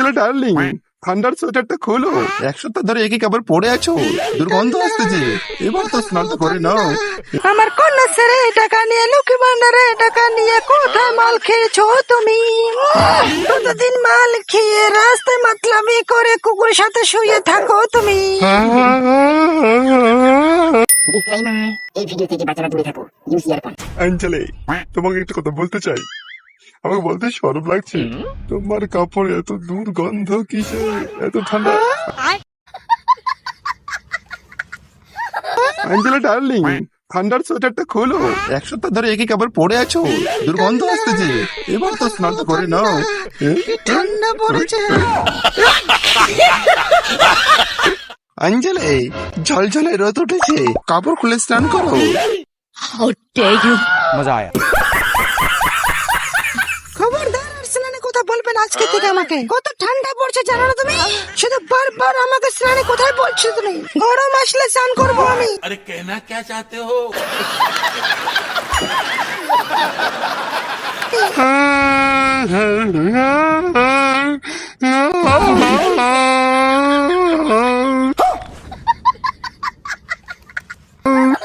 Angela darling, ঠান্ডার সোয়েটারটা খোলো। 1 সপ্তাহ ধরে একই কাপড় পরে আছো, দুর্গন্ধ আসতেছে। এবার তো স্নান করে নাও। আমার কন্যা ছেড়ে টাকা নিয়ে লক্ষ্মী ভান্ডারে টাকা নিয়ে কোথায় মাল খেয়েছো তুমি? প্রতিদিন মাল খেয়ে রাস্তায় মাতলামি করে কুকুরের সাথে শুয়ে থাকো তুমি। ডিসক্লেইমার, এই ভিডিও থেকে বাচ্চারা দূরে থাকো। Use earphone. অ্যাঞ্জেলি, তোমাকে একটা কথা বলতে চাই। আমাকে বলতে শরম লাগছে। তোমার কাপড়ে এত দুর্গন্ধ কিসে, এত ঠান্ডা। অ্যাঞ্জেলা ডার্লিং, ঠান্ডার সোয়েটারটা খোলো। 1 সপ্তাহ ধরে একই কাপড় পরে আছো, দুর্গন্ধ আসতেছে। এবার তো স্নান করে নাও। ঠান্ডা পড়েছে। অ্যাঞ্জেলি, ঝলঝলে রোদ উঠেছে, কাপড় খুলে স্নান করো। मजा आया। খবরদার আর স্নানে কথা বলবেন আজকে থেকে আমাকে। কত ঠান্ডা পড়ছে জানো না তুমি? শুধু বারবার আমাকে স্নানে কোথায় বলছো তুমি? গরম আসলে স্নান করবো আমি। अरे कहना क्या चाहते हो?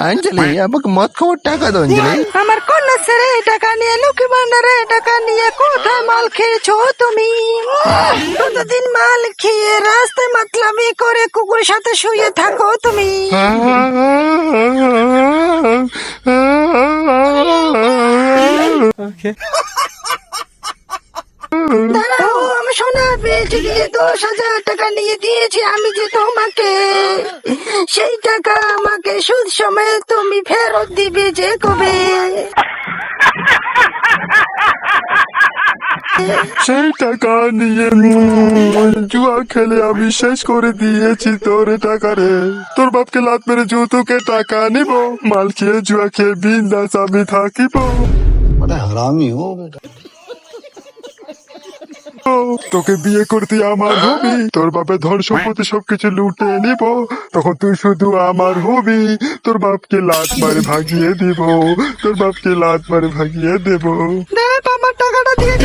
অ্যাঞ্জেলি, আমাকে মদ খাওয়ার টাকা দাও। অ্যাঞ্জেলি, আমার কন্যা ছেড়ে টাকা নিয়ে লক্ষ্মী ভান্ডারে টাকা নিয়ে কোথায় মাল খেয়েছো তুমি? প্রতিদিন মাল খেয়ে রাস্তায় মাতলামি করে কুকুরের সাথে শুয়ে থাকো তুমি। দাঁড়াও, আমি সোনা পেয়েছি দিয়ে 10,000 টাকা নিয়ে দিয়েছি আমি যে তোমাকে। সেই টাকা আমাকে সুদ সময়ে তুমি ফেরত দিবে যে কবে? সেই টাকা নিয়ে জুয়া খেলে আমি শেষ করে দিয়েছি তোর টাকা রে। তোর বাপকে লাত মেরে যৌতুকে টাকা নিব, মাল খেয়ে জুয়া খেয়ে বিন্দাস আমি থাকিব। बड़ा हरामी हो बेटा। তোকে বিয়ে করতে আমার হবি, তোর বাপের ধন সম্পত্তি সবকিছু লুটে নিব, তখন তুই শুধু আমার হবি। তোর বাপকে লাত মারে ভাগিয়ে দিব, তোর বাপকে লাত মারে ভাগিয়ে দেব। দেখ আমার টাকাটা দিয়ে